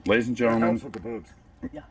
Ladies and gentlemen. With the boobs. Yeah.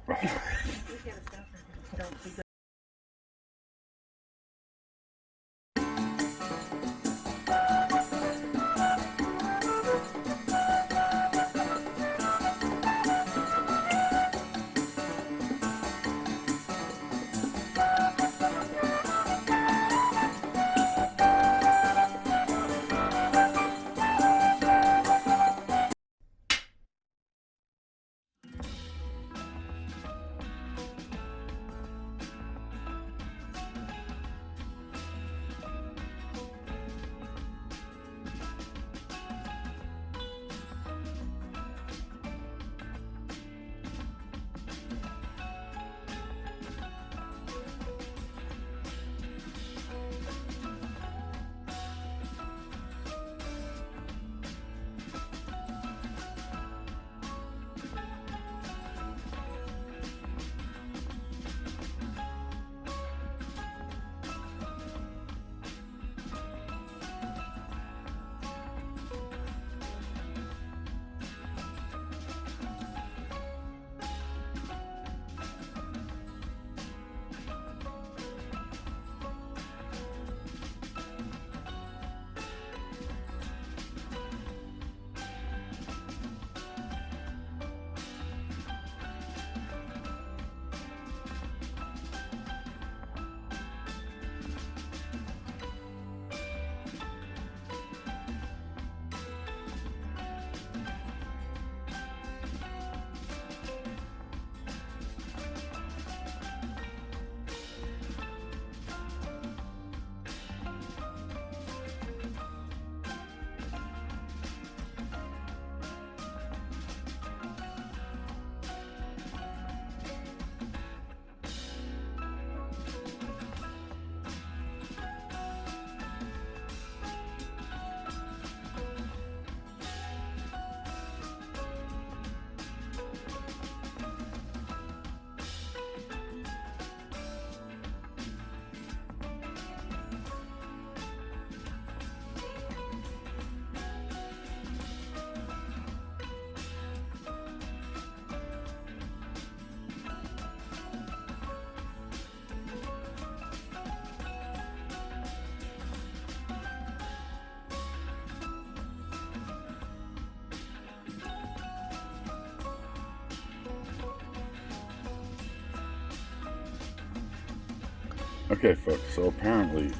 Okay, folks, so apparently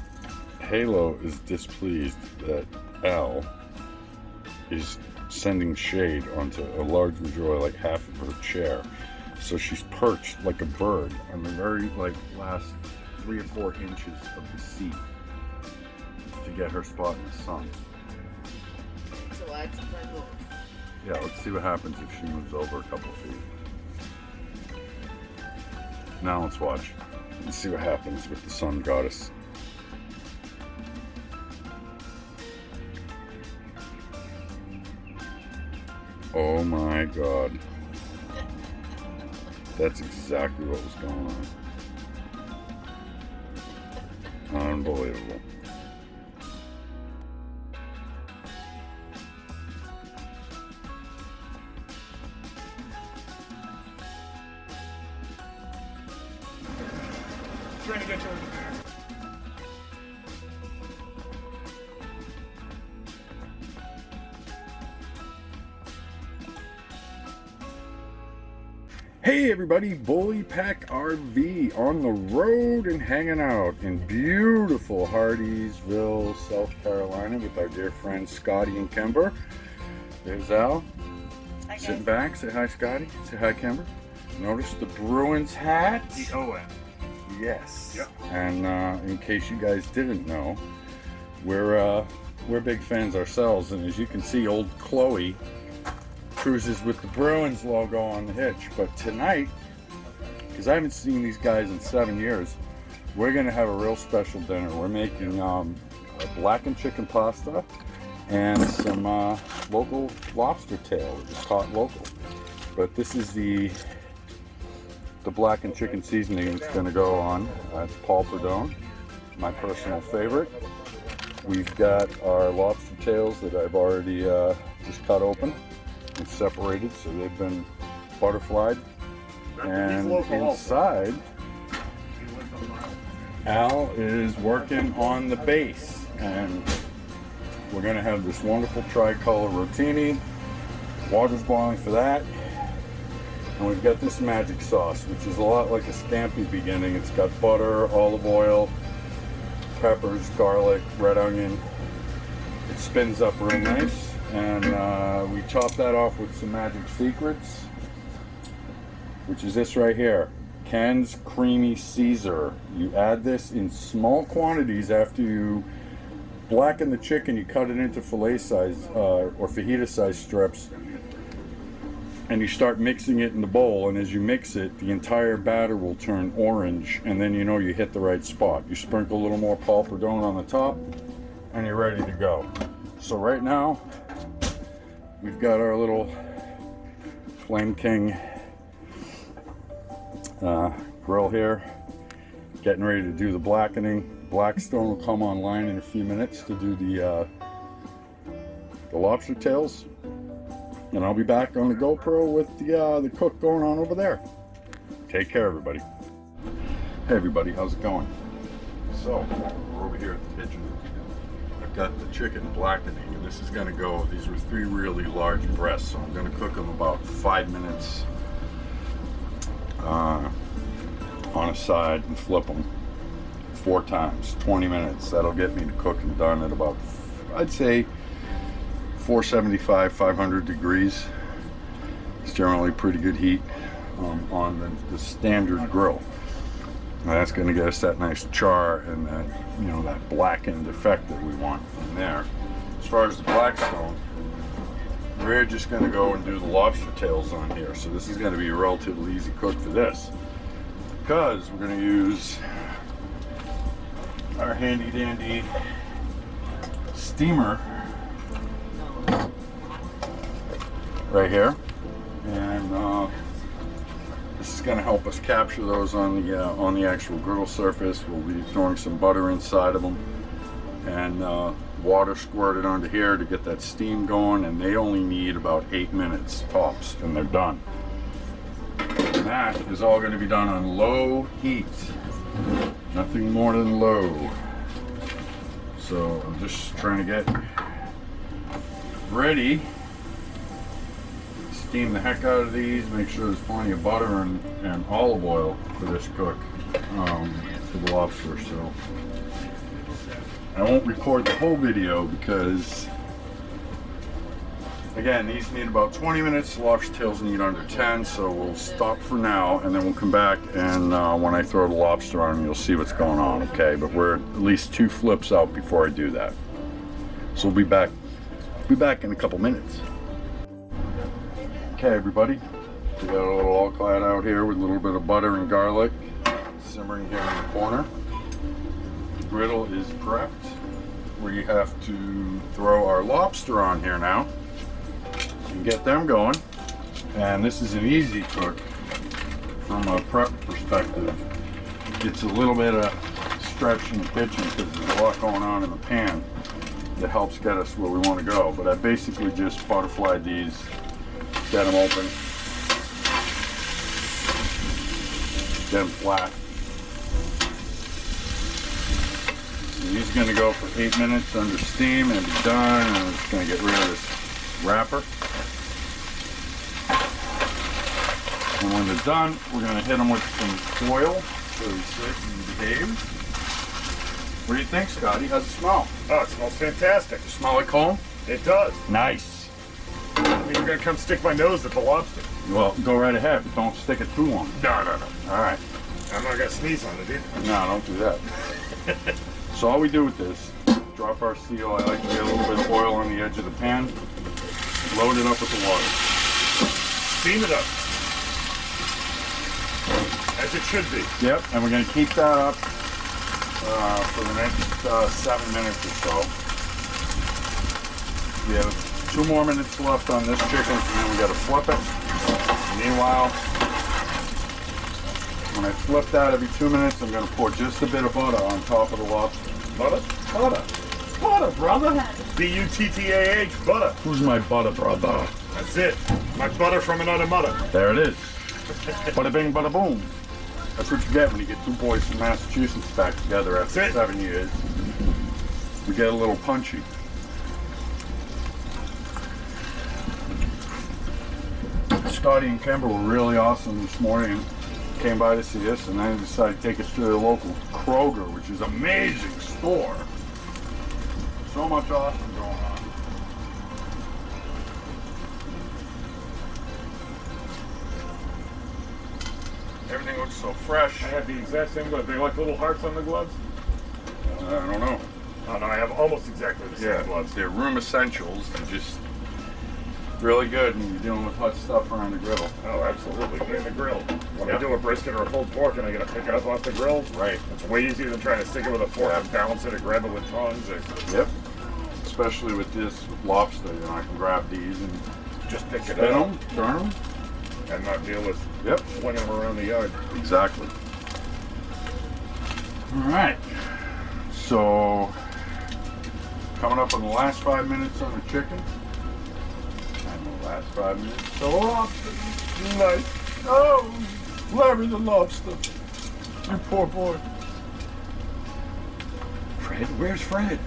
Halo is displeased that Al is sending shade onto a large majority, like half of her chair. So she's perched like a bird on the very last 3 or 4 inches of the seat to get her spot in the sun. So I took my move. Yeah, let's see what happens if she moves over a couple feet. Now let's watch. Let's see what happens with the sun goddess. Oh my god. That's exactly what was going on. Unbelievable. Trying to get you over there. Hey everybody, Bully Pack RV on the road and hanging out in beautiful Hardeeville, South Carolina with our dear friends Scotty and Kember. There's Al. Hi, guys. Sitting back. Say hi, Scotty. Say hi, Kember. Notice the Bruins hat. The ON. Yes. Yep. And in case you guys didn't know, we're big fans ourselves, and as you can see, old Chloe cruises with the Bruins logo on the hitch. But tonight, because I haven't seen these guys in 7 years, we're gonna have a real special dinner. We're making a blackened chicken pasta and some local lobster tail that was caught local. But this is the blackened chicken seasoning it's going to go on. It's Paul Perdone, my personal favorite. We've got our lobster tails that I've already just cut open and separated, so they've been butterflied. And inside, Al is working on the base, and we're gonna have this wonderful tricolor rotini. Water's boiling for that. And we've got this magic sauce, which is a lot like a scampi beginning. It's got butter, olive oil, peppers, garlic, red onion. It spins up real nice. And we top that off with some magic secrets, which is this right here. Ken's Creamy Caesar. You add this in small quantities after you blacken the chicken. You cut it into fillet size or fajita size strips. And you start mixing it in the bowl, and as you mix it, the entire batter will turn orange, and then you know you hit the right spot. You sprinkle a little more pauperdone on the top, and you're ready to go. So right now, we've got our little Flame King grill here, getting ready to do the blackening. Blackstone will come online in a few minutes to do the lobster tails. And I'll be back on the GoPro with the cook going on over there. Take care, everybody. Hey, everybody, how's it going? So, we're over here at the kitchen. I've got the chicken blackening, and this is gonna go, these were 3 really large breasts, so I'm gonna cook them about 5 minutes on a side and flip them 4 times, 20 minutes. That'll get me to cook and done at about, I'd say, 475, 500 degrees. It's generally pretty good heat on the standard grill. Now that's going to get us that nice char and that, you know, that blackened effect that we want from there. As far as the Blackstone, we're just going to go and do the lobster tails on here. So this is going to be a relatively easy cook for this, because we're going to use our handy dandy steamer right here, and this is going to help us capture those on the actual griddle surface. We'll be throwing some butter inside of them, and water squirted onto here to get that steam going, and they only need about 8 minutes tops, and they're done. And that is all going to be done on low heat, nothing more than low. So I'm just trying to get ready. Steam the heck out of these, make sure there's plenty of butter and olive oil for this cook, for the lobster. So I won't record the whole video because, again, these need about 20 minutes, lobster tails need under 10, so we'll stop for now, and then we'll come back, and when I throw the lobster on, you'll see what's going on, okay? But we're at least 2 flips out before I do that. So we'll be back in a couple minutes. Okay, everybody, we got a little all clad out here with a little bit of butter and garlic simmering here in the corner. The griddle is prepped. We have to throw our lobster on here now and get them going. And this is an easy cook from a prep perspective. It's a little bit of stretch in the kitchen because there's a lot going on in the pan that helps get us where we want to go. But I basically just butterflied these, get them open, get them flat. And these are going to go for 8 minutes under steam and be done, and I'm just going to get rid of this wrapper. And when they're done, we're going to hit them with some foil so they sit and behave. What do you think, Scotty? How's it smell? Oh, it smells fantastic. Smell like home? It does. Nice. I mean, you're gonna come stick my nose at the lobster. Well, go right ahead, but don't stick it too long. No. All right. I'm not gonna sneeze on it either. No, don't do that. So all we do with this, drop our seal. I like to get a little bit of oil on the edge of the pan. Load it up with the water. Steam it up. As it should be. Yep, and we're going to keep that up for the next 7 minutes or so. We have 2 more minutes left on this chicken, and then we got to flip it. Meanwhile, when I flip that every 2 minutes, I'm going to pour just a bit of butter on top of the lobster. Butter? Butter. Butter, brother. B-U-T-T-A-H, butter. Who's my butter brother? That's it. My butter from another mother. There it is. Bada bing, bada boom. That's what you get when you get two boys from Massachusetts back together after That's it. 7 years. We get a little punchy. Scotty and Kimber were really awesome this morning. Came by to see us, and then decided to take us to the local Kroger, which is an amazing store. So much awesome going on. Everything looks so fresh. I have the exact same gloves. They like little hearts on the gloves? I don't know. Oh no, I have almost exactly the same gloves. They're room essentials. They're just really good when you're dealing with hot stuff around the grill. Oh, absolutely. In the grill. When I do a brisket or a pulled pork and I gotta pick it up off the grill, Right. it's way easier than trying to stick it with a fork Yeah. and balance it or grab it with tongs. Or Yep. Especially with this lobster, you know, I can grab these and just pick it spin up them, turn them. and not deal with Yep. flinging them around the yard. Exactly. All right. So, coming up on the last 5 minutes on the chicken. And the last 5 minutes. The lobster. Nice. Oh, Larry the lobster. You poor boy. Fred? Where's Fred?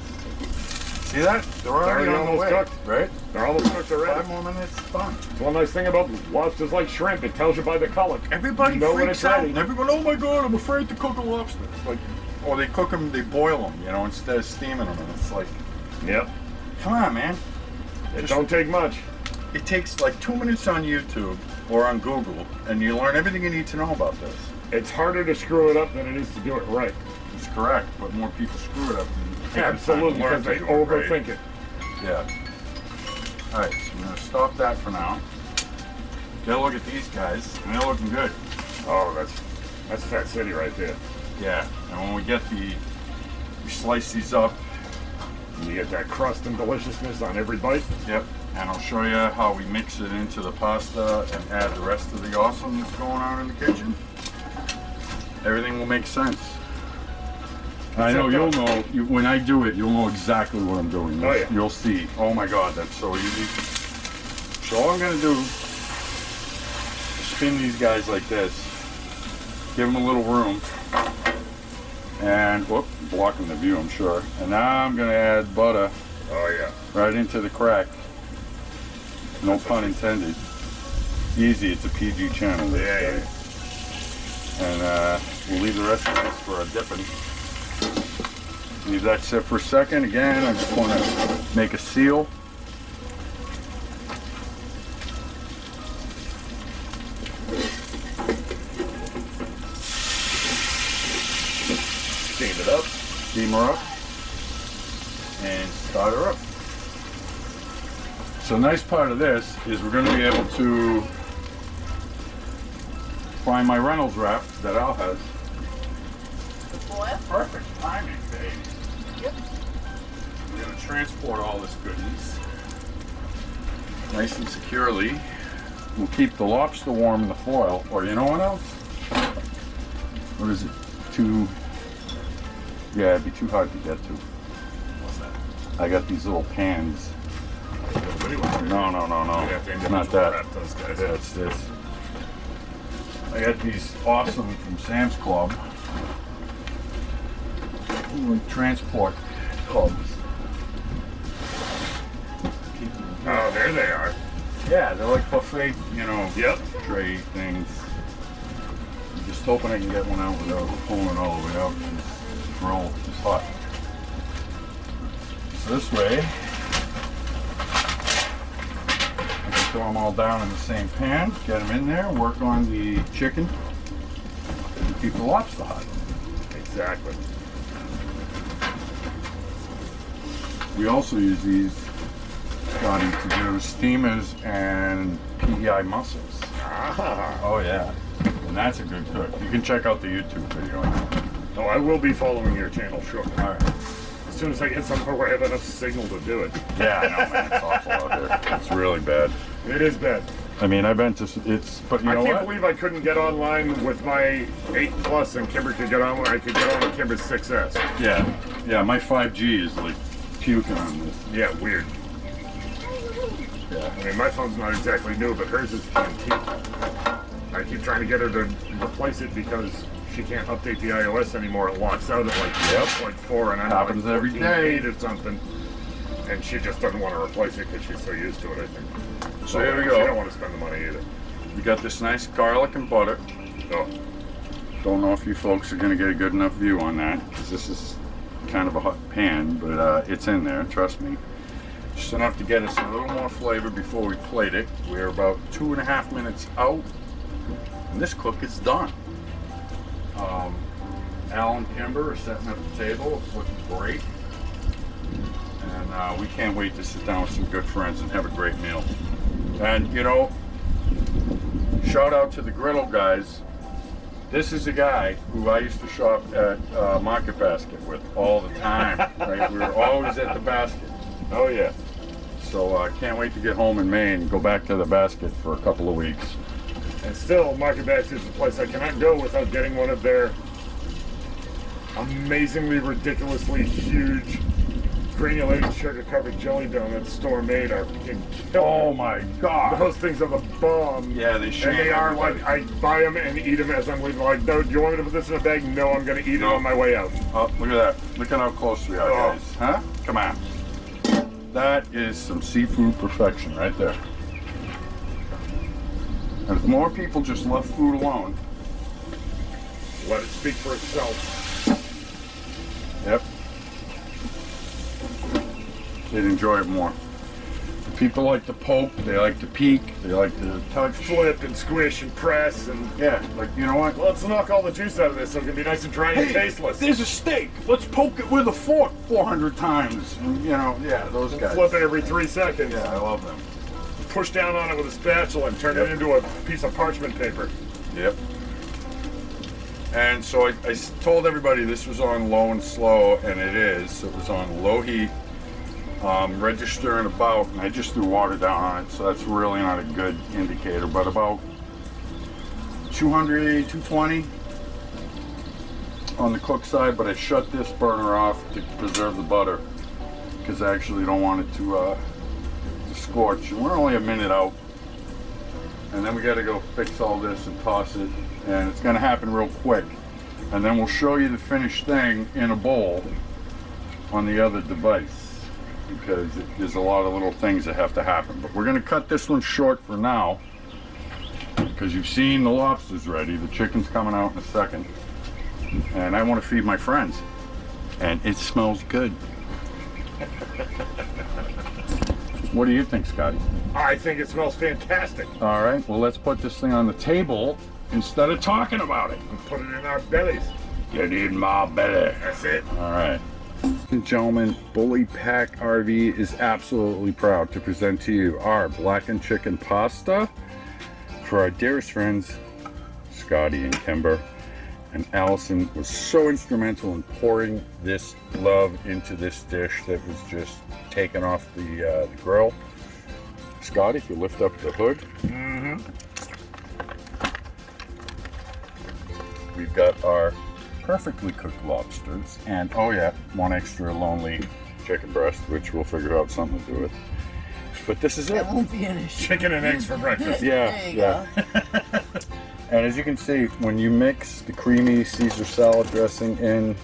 See that? They're already They're on the almost way, cooked. right? They're almost cooked already. 5 more minutes, done. One nice thing about lobsters like shrimp, it tells you by the color. Everybody You know when freaks it's out, ready. and everyone, oh my god, I'm afraid to cook a lobster. Like, or they cook them, they boil them, you know, instead of steaming them, and it's like, Yep. come on, man. It don't take much. It takes like 2 minutes on YouTube or on Google, and you learn everything you need to know about this. It's harder to screw it up than it is to do it right. It's correct, but more people screw it up than take the time to Absolutely, learn because to they do it right. overthink it. Yeah. All right, so I'm gonna stop that for now. Get a look at these guys, and they're looking good. Oh, that's Fat City right there. Yeah, and when we slice these up. You get that crust and deliciousness on every bite. Yep, and I'll show you how we mix it into the pasta and add the rest of the awesome that's going on in the kitchen. Everything will make sense. I know you'll know, when I do it, you'll know exactly what I'm doing. Oh, yeah. You'll see, oh my God, that's so easy. So all I'm gonna do is spin these guys like this, give them a little room, and, whoop, blocking the view, I'm sure. And now I'm gonna add butter Oh yeah. right into the crack. No pun intended. Easy, it's a PG channel. This Yeah, guy. And we'll leave the rest of this for a dipping. Leave that sit for a second. Again, I just want to make a seal. Steam it up. Steam her up. And start her up. So the nice part of this is we're going to be able to find my Reynolds wrap that Al has. Boil? Perfect timing, babe. Yep. We're going to transport all this goodies nice and securely. We'll keep the lobster warm in the foil, or you know what else? Or is it too... Yeah, it'd be too hard to get to. What's that? I got these little pans. No, have to it's not individually that. wrap those guys. That's this. I got these awesome from Sam's Club. Transport tubs. Oh, there they are. Yeah, they're like buffet, you know, Yep. tray things. I'm just hoping I can get one out without pulling it all the way out. This roll is hot. So this way, I can throw them all down in the same pan, get them in there, work on the chicken, and keep the lobster hot. Exactly. We also use these, Scotty, to do steamers and PEI mussels. Ah. Oh yeah, and that's a good cook. You can check out the YouTube video on that. Oh, I will be following your channel shortly. All right. As soon as I get somewhere where I have enough signal to do it. Yeah, I know, man. It's awful out there. It's really bad. It is bad. I mean, I've been to, but you I know can't what? believe I couldn't get online with my 8 Plus and Kimber could get on where I could get on with Kimber's 6S. Yeah, my 5G is like puking on this. Yeah, weird. Yeah. I mean, my phone's not exactly new, but hers is antique. I keep trying to get her to replace it because she can't update the iOS anymore. It locks out at like 12.4, and I'm Happens like every day. 14.8 or something. And she just doesn't want to replace it because she's so used to it, I think. So here we She go. don't want to spend the money either. We got this nice garlic and butter. Oh, Don't know if you folks are going to get a good enough view on that, because this is kind of a hot pan, but it's in there, trust me. Just enough to get us a little more flavor before we plate it. We're about 2.5 minutes out, and this cook is done. Al and Kimber are setting up the table. It's looking great. And we can't wait to sit down with some good friends and have a great meal. And, you know, shout out to the griddle guys. This is a guy who I used to shop at Market Basket with all the time. Right? We were always at the basket. oh yeah. So I can't wait to get home in Maine and go back to the basket for a couple of weeks. And still, Market Basket is a place I cannot go without getting one of their amazingly, ridiculously huge granulated sugar-covered jelly donuts, store-made, are fucking killer. Oh my God! Those things are the bomb. Yeah, they And shame they are everybody. like, I buy them and eat them as I'm leaving. Like, no, do you want me to put this in a bag? No, I'm going to eat it on my way out. Oh, look at that. Look at how close we are, guys. Huh? Come on. That is some seafood perfection right there. And if more people just left food alone. Let it speak for itself. Yep. They'd enjoy it more. People like to poke, they like to peek, they like to touch. Flip and squish and press and... Yeah, like, you know what? Well, let's knock all the juice out of this so it can be nice and dry and tasteless. There's a steak. Let's poke it with a fork 400 times. And, you know, yeah, those guys. Flip it every 3 seconds. Yeah, I love them. Push down on it with a spatula and turn it into a piece of parchment paper. Yep. And so I told everybody this was on low and slow, and it is. It was on low heat, register and about, and I just threw water down on it, so that's really not a good indicator, but about 200, 220 on the cook side, but I shut this burner off to preserve the butter, because I actually don't want it to scorch. And we're only a minute out, and then we got to go fix all this and toss it, and it's going to happen real quick, and then we'll show you the finished thing in a bowl on the other device, because there's a lot of little things that have to happen. But we're going to cut this one short for now, because you've seen the lobsters ready. The chicken's coming out in a second, and I want to feed my friends, and it smells good. What do you think, Scotty? I think it smells fantastic. All right, well, let's put this thing on the table instead of talking about it. And put it in our bellies. Get in my belly. That's it. All right. Ladies and gentlemen, Bully Pack RV is absolutely proud to present to you our blackened chicken pasta for our dearest friends, Scotty and Kimber. And Allison was so instrumental in pouring this love into this dish that was just taken off the grill. Scotty, if you lift up the hood. We've got our perfectly cooked lobsters, and oh yeah, one extra lonely chicken breast, which we'll figure out something to do with. But this is it. That won't be an issue. Chicken and eggs for breakfast. Yeah, There you yeah. And as you can see, when you mix the creamy Caesar salad dressing in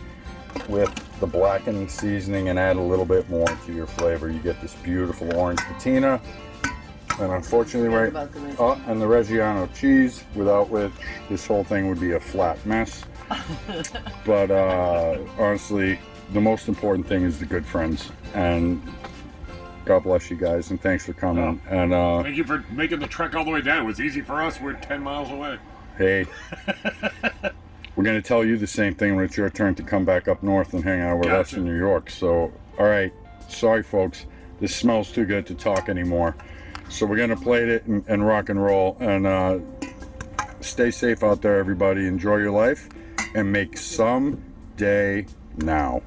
with the blackened seasoning and add a little bit more to your flavor, you get this beautiful orange patina. And unfortunately, Forget right, about the Reggiano. and the Reggiano cheese, without which this whole thing would be a flat mess. But honestly, the most important thing is the good friends. And God bless you guys, and thanks for coming. And Thank you for making the trek all the way down. It was easy for us. We're 10 miles away. hey, we're going to tell you the same thing when it's your turn to come back up north and hang out with us in New York. So, all right, sorry folks, this smells too good to talk anymore. So we're going to plate it and rock and roll. And stay safe out there, everybody. Enjoy your life and make some day now.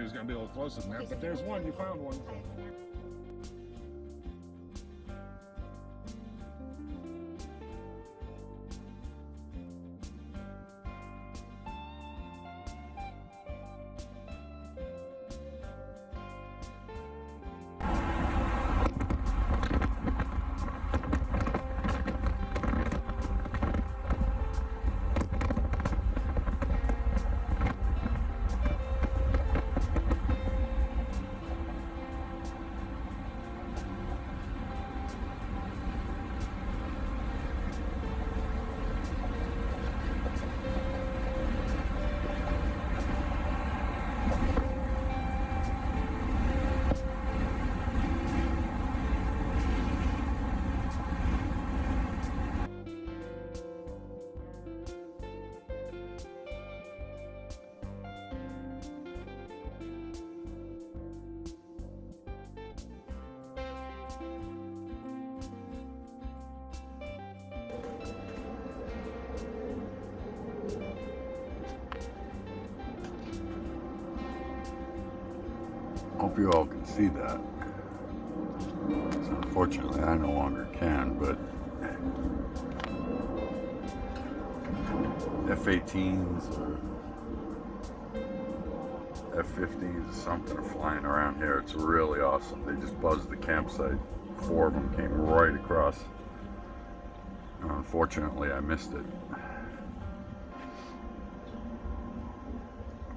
he was going to be a little closer than that, but there's one. You found one. Hope you all can see that. So unfortunately, I no longer can, but F-18s or F-50s or something are flying around here. It's really awesome. They just buzzed the campsite. 4 of them came right across. Unfortunately, I missed it.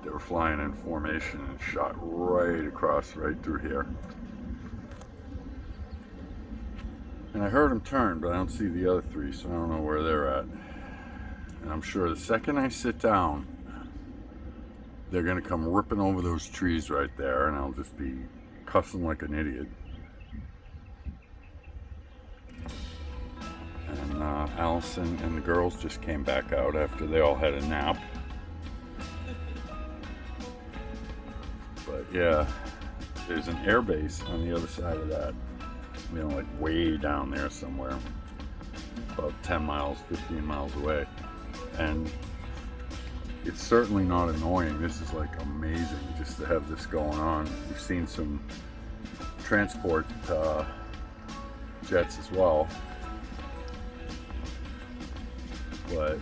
They were flying in formation and shot right across, right through here. And I heard them turn, but I don't see the other 3, so I don't know where they're at. And I'm sure the second I sit down, they're gonna come ripping over those trees right there, and I'll just be cussing like an idiot. And Allison and the girls just came back out after they all had a nap. But yeah, there's an air base on the other side of that, you know, like way down there somewhere, about 10 miles, 15 miles away. And it's certainly not annoying. This is like amazing just to have this going on. We've seen some transport jets as well, but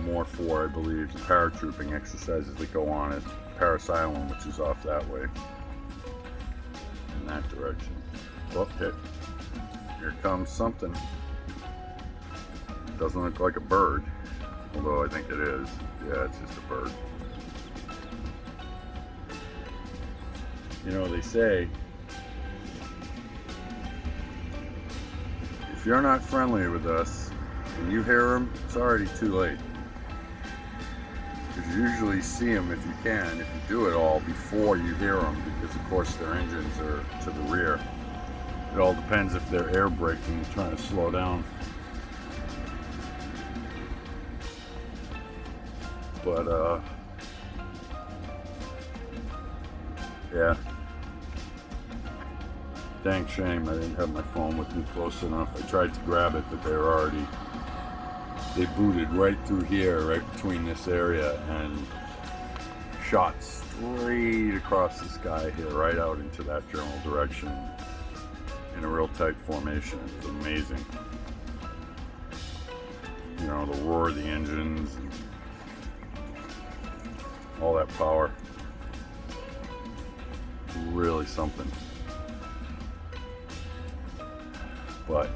more for, I believe, the paratrooping exercises that go on at Paris Island, which is off that way, in that direction. Okay, here comes something. Doesn't look like a bird, although I think it is. Yeah, it's just a bird. You know, they say, if you're not friendly with us and you hear them, it's already too late. Because you usually see them if you can, if you do it all before you hear them, because of course their engines are to the rear. It all depends if they're air braking and trying to slow down. But yeah, dang shame I didn't have my phone with me close enough. I tried to grab it, but they booted right through here, right between this area, and shot straight across the sky here, right out into that general direction in a real tight formation. It was amazing. You know, the roar of the engines and all that power. Really something. But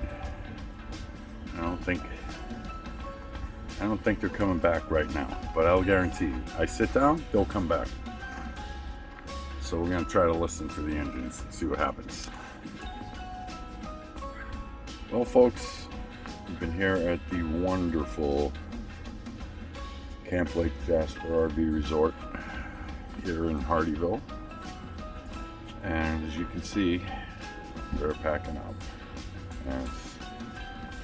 I don't think they're coming back right now, but I'll guarantee you, I sit down, they'll come back. So we're gonna try to listen for the engines and see what happens. Well, folks, we've been here at the wonderful Camp Lake Jasper RV Resort here in Hardeeville. And as you can see, they're packing up. And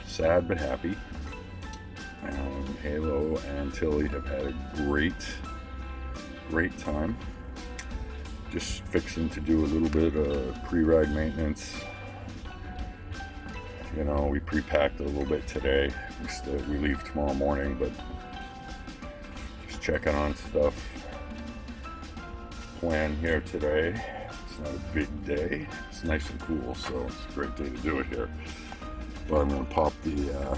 it's sad but happy. And Halo and Tilly have had a great time. Just fixing to do a little bit of pre-ride maintenance. You know, we pre-packed a little bit today. We leave tomorrow morning, but just checking on stuff. plan here today. It's not a big day. It's nice and cool, so it's a great day to do it here. But I'm going to pop the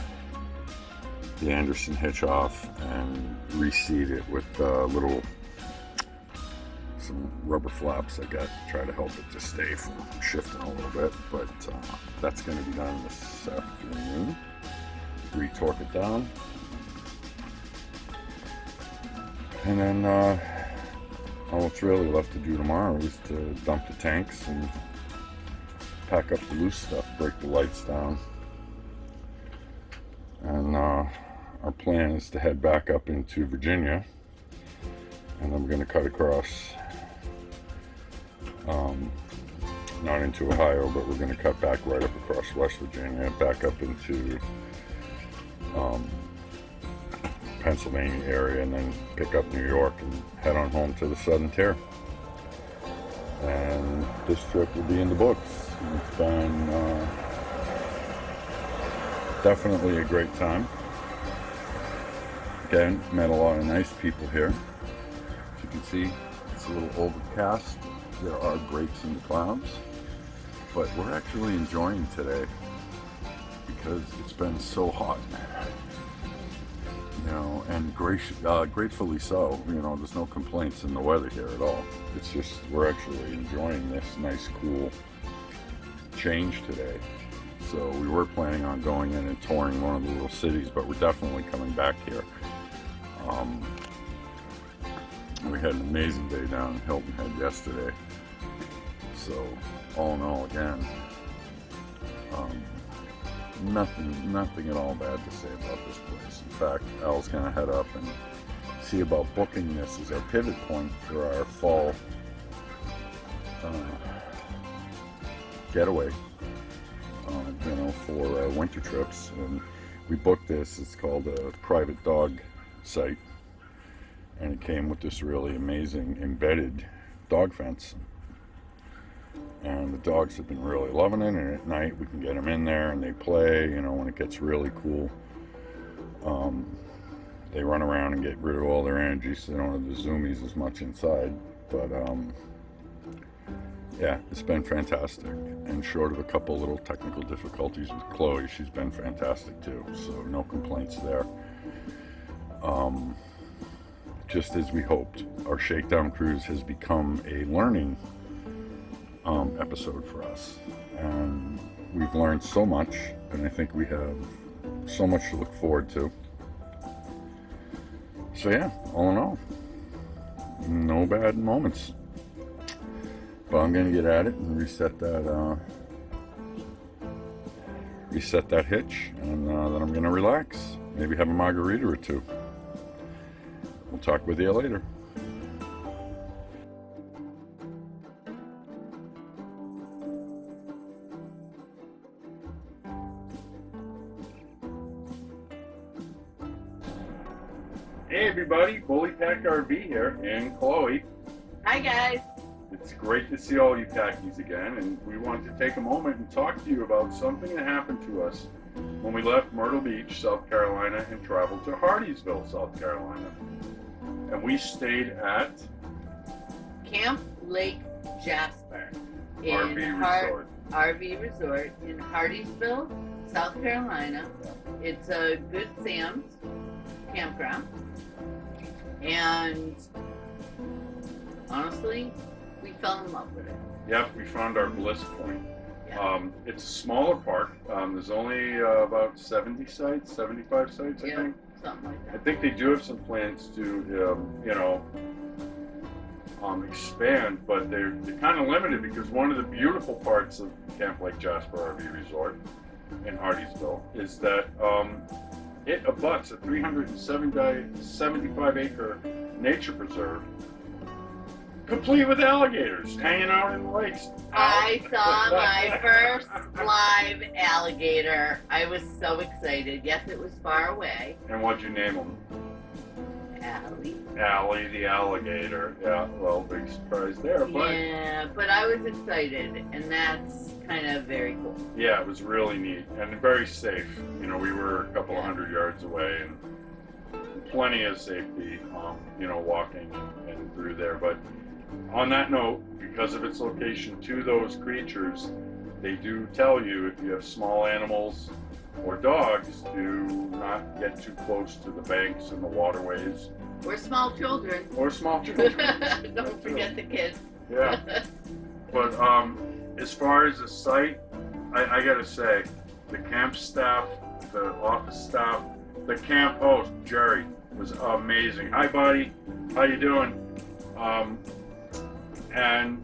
Anderson hitch off and reseat it with some rubber flaps I got to try to help it to stay from shifting a little bit. But that's going to be done this afternoon. Retorque it down. And then all what's really left to do tomorrow is to dump the tanks and pack up the loose stuff, break the lights down. And our plan is to head back up into Virginia, and then we're going to cut across, not into Ohio, but we're going to cut back right up across West Virginia, back up into Pennsylvania area, and then pick up New York and head on home to the Southern Tier. And this trip will be in the books. It's been definitely a great time. Again, met a lot of nice people here. As you can see, it's a little overcast. There are breaks in the clouds, but we're actually enjoying today because it's been so hot. You know, and gratefully so. You know, there's no complaints in the weather here at all. It's just we're actually enjoying this nice, cool change today. So we were planning on going in and touring one of the little cities, but we're definitely coming back here. We had an amazing day down in Hilton Head yesterday. So all in all, again, nothing at all bad to say about this place. In fact, Al's gonna head up and see about booking this as our pivot point for our fall getaway. You know, for winter trips. And we booked this. It's called a private dog site, and it came with this really amazing embedded dog fence. And the dogs have been really loving it, and at night we can get them in there and they play. You know, when it gets really cool, they run around and get rid of all their energy, so they don't have the zoomies as much inside. But yeah, it's been fantastic, and short of a couple little technical difficulties with Chloe, she's been fantastic too, so no complaints there. Just as we hoped, our Shakedown cruise has become a learning episode for us, and we've learned so much, and I think we have so much to look forward to. So yeah, all in all, no bad moments. But I'm going to get at it and reset that hitch, and then I'm going to relax. Maybe have a margarita or two. We'll talk with you later. Hey everybody, Bully Pack RV here, and Chloe. Hi guys. It's great to see all you Packies again, and we wanted to take a moment and talk to you about something that happened to us when we left Myrtle Beach, South Carolina, and traveled to Hardeeville, South Carolina. And we stayed at Camp Lake Jasper RV Resort in Hardeeville, South Carolina. It's a Good Sam's campground, and honestly, we fell in love with it. Yep, we found our bliss point. Yeah. It's a smaller park. There's only about 70 sites, 75 sites, I think. Something like I that. think they do have some plans to, expand, but they're kind of limited because one of the beautiful parts of Camp Lake Jasper RV Resort in Hardeeville is that it abuts a 375 acre nature preserve, complete with alligators hanging out in the lakes. I saw my first live alligator. I was so excited. Yes, it was far away. And what'd you name them? Allie. Allie the alligator. Yeah, well, big surprise there. But Yeah, but I was excited, and that's kind of very cool. yeah, it was really neat and very safe. You know, we were a couple of 100 yards away, and plenty of safety, walking and through there. But on that note, because of its location to those creatures, they do tell you if you have small animals or dogs, do not get too close to the banks and the waterways. Or small children. Or small children. Don't forget the kids. Yeah. But as far as the site, I gotta say, the camp staff, the office staff, the camp host, Jerry, was amazing. Hi, buddy. How you doing? And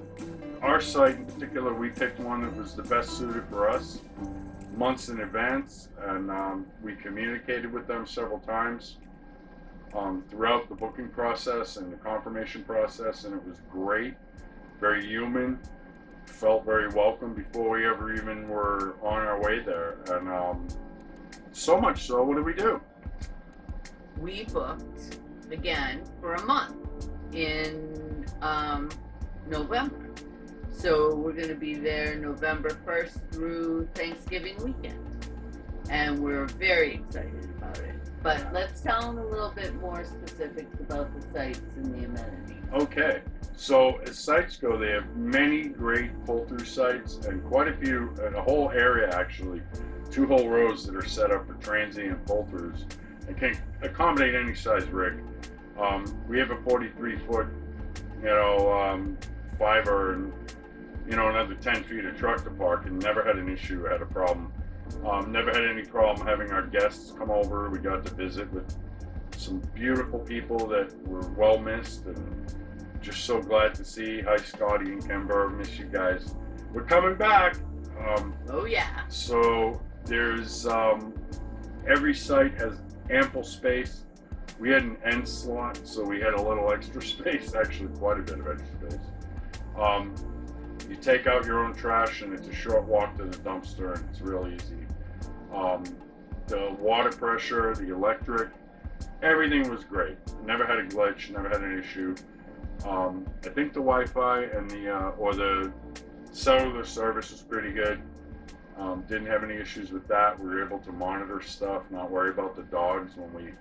our site in particular, we picked one that was the best suited for us months in advance, and we communicated with them several times throughout the booking process and the confirmation process, and it was great, very human, felt very welcome before we ever even were on our way there. And so much so, what did we do? We booked again for a month in November. So we're going to be there November 1st through Thanksgiving weekend. And we're very excited about it. But let's tell them a little bit more specifics about the sites and the amenities. Okay, so as sites go, they have many great pull-through sites and quite a few, a whole area actually, 2 whole rows that are set up for transient pull-throughs and can accommodate any size rig. We have a 43-foot, fiber and, another 10 feet of truck to park, and never had an issue, had a problem. Never had any problem having our guests come over. We got to visit with some beautiful people that were well missed, and just so glad to see. Hi, Scotty and Kimber, miss you guys. We're coming back. Oh yeah. So there's every site has ample space. We had an end slot, so we had a little extra space, actually quite a bit of extra space. You take out your own trash, and it's a short walk to the dumpster, and it's real easy. The water pressure, the electric, everything was great. Never had a glitch, never had an issue. I think the Wi-Fi and the cellular service was pretty good. Didn't have any issues with that. We were able to monitor stuff, not worry about the dogs when we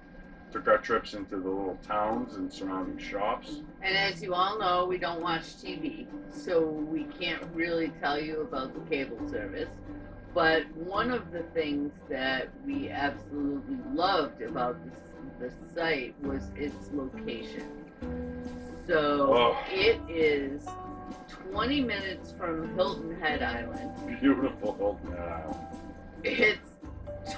took our trips into the little towns and surrounding shops. And as you all know, we don't watch TV, so we can't really tell you about the cable service. But one of the things that we absolutely loved about the site was its location. So it is 20 minutes from Hilton Head Island. Beautiful Hilton Head Island. It's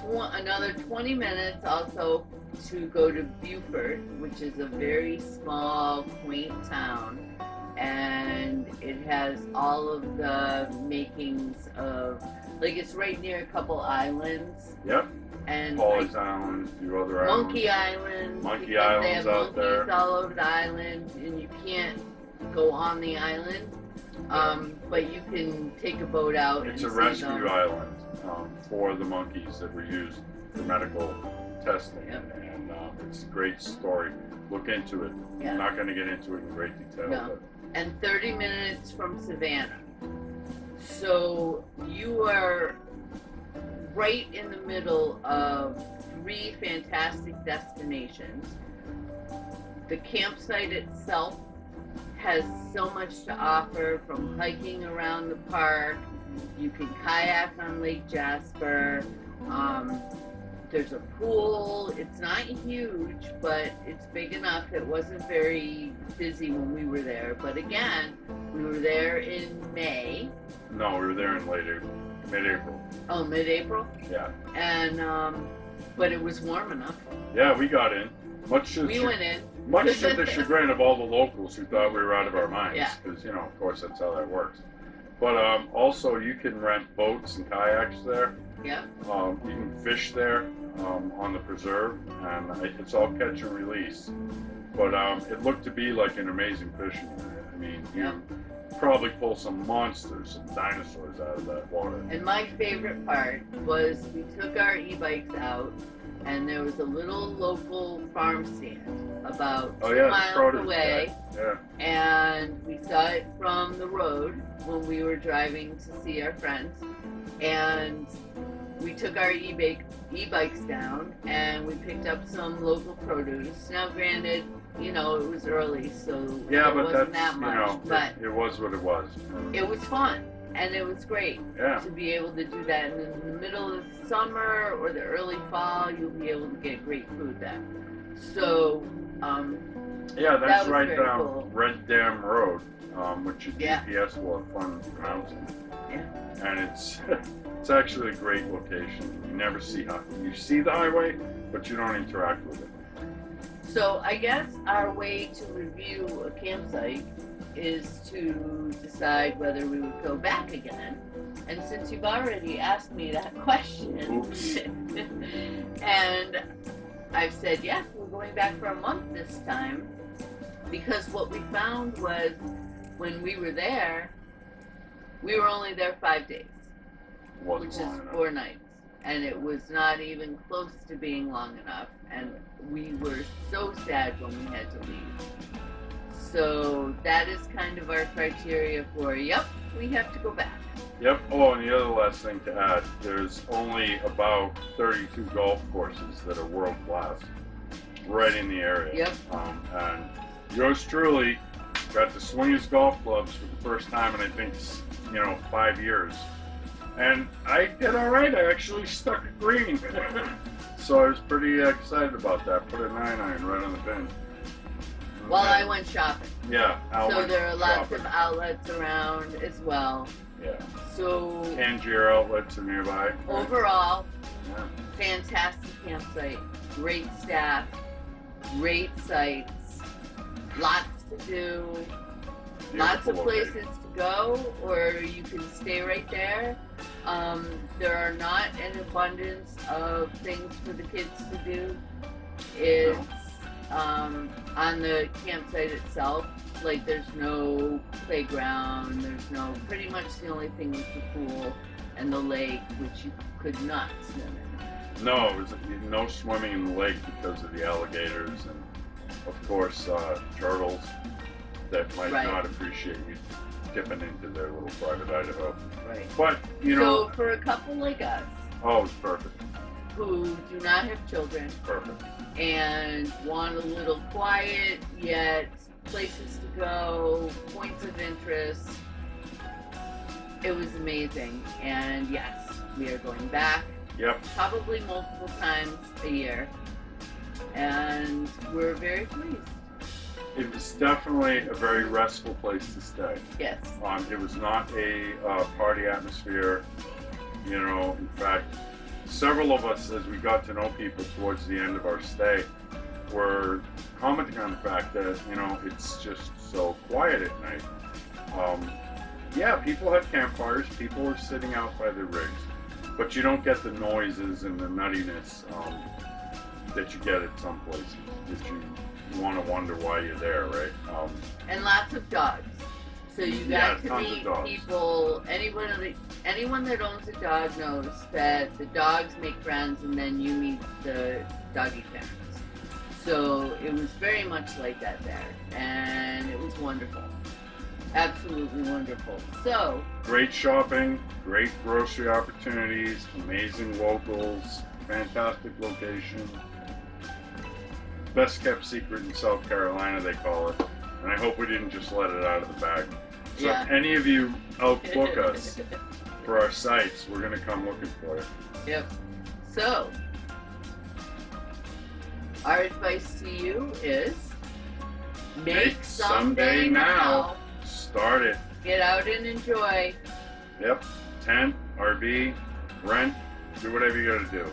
another 20 minutes also to go to Beaufort, which is a very small, quaint town, and it has all of the makings of, it's right near a couple islands. Yep. And Paul's Island, a few other islands. Monkey Island. Monkey Island's out there. Monkeys all over the island, and you can't go on the island, but you can take a boat out. It's a rescue island for the monkeys that were used for medical testing, and it's a great story. Look into it. Yeah. I'm not going to get into it in great detail. No. But And 30 minutes from Savannah. So you are right in the middle of 3 fantastic destinations. The campsite itself has so much to offer, from hiking around the park. You can kayak on Lake Jasper. There's a pool. It's not huge, but it's big enough. It wasn't very busy when we were there. But again, we were there in May. no, we were there in mid-April. Oh, mid-April? Yeah. And, but it was warm enough. Yeah, we got in. We went in. Much to the chagrin of all the locals who thought we were out of our minds. Yeah. Because, of course, that's how that works. But also, you can rent boats and kayaks there. Yeah. You can fish there on the preserve, and it's all catch and release. But it looked to be like an amazing fishing area. I mean, you probably pull some monsters, some dinosaurs out of that water. And my favorite part was we took our e-bikes out, and there was a little local farm stand about 2 miles away. Yeah. And we saw it from the road when we were driving to see our friends. And we took our e-bikes down and we picked up some local produce. Now, granted, you know, it was early, so Yeah, it but wasn't that's, that much. you know, but it was what it was. it was fun, and it was great Yeah. to be able to do that. And in the middle of summer or the early fall, you'll be able to get great food then. So, Yeah, that that's was right very down cool. Red Dam Road, which your Yeah. GPS will have fun pronouncing. Yeah. And it's it's actually a great location. You never see you see the highway, but you don't interact with it. So I guess our way to review a campsite is to decide whether we would go back again. And since you've already asked me that question, Oops. and I've said, yes, we're going back for a month this time, because what we found was when we were there, we were only there 5 days, Wasn't which is long enough. 4 nights. And it was not even close to being long enough. And we were so sad when we had to leave. So that is kind of our criteria for, yep, we have to go back. Yep. Oh, and the other last thing to add, there's only about 32 golf courses that are world class right in the area. Yep. And yours truly got to swing his golf clubs for the first time in I think 5 years. And I did all right. I actually stuck a green. So I was pretty excited about that. Put a 9-iron right on the pin. While I went shopping. Yeah. Al So went there are lots shopping. of outlets around as well. Yeah. So Tangier outlets are nearby. overall, Yeah. fantastic campsite, great staff, great sites, lots to do, lots of Beautiful places location. to go, or you can stay right there. There are not an abundance of things for the kids to do. It's on the campsite itself. Like, there's no playground, there's no, pretty much the only thing is the pool and the lake, which you could not swim in. No, it was no swimming in the lake because of the alligators and, of course, turtles that might Right. not appreciate you dipping into their little private Idaho. Right. But, you know, So for a couple like us, oh, it's perfect. who do not have children Perfect. and want a little quiet, yet places to go, points of interest, it was amazing. And yes, we are going back, Yep. probably multiple times a year, and we're very pleased. It was definitely a very restful place to stay. Yes. It was not a party atmosphere. You know, in fact, several of us, as we got to know people towards the end of our stay, were commenting on the fact that, you know, it's just so quiet at night. Yeah, people had campfires, people were sitting out by their rigs, but you don't get the noises and the nuttiness that you get at some places that you want to wonder why you're there, right? And lots of dogs. So you Yeah, got to tons of meet dogs. people. Anyone that owns a dog knows that the dogs make friends, and then you meet the doggy parents. So it was very much like that there, and it was wonderful, absolutely wonderful. So Great shopping, great grocery opportunities, amazing locals, fantastic location. Best kept secret in South Carolina, they call it. And I hope we didn't just let it out of the bag. So Yeah. if any of you outbook us for our sites, we're going to come looking for it. Yep. So our advice to you is make someday now. Start it. Get out and enjoy. Yep. Tent, RV, rent, do whatever you got to do.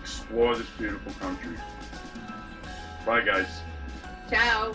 Explore this beautiful country. Bye, guys. Ciao.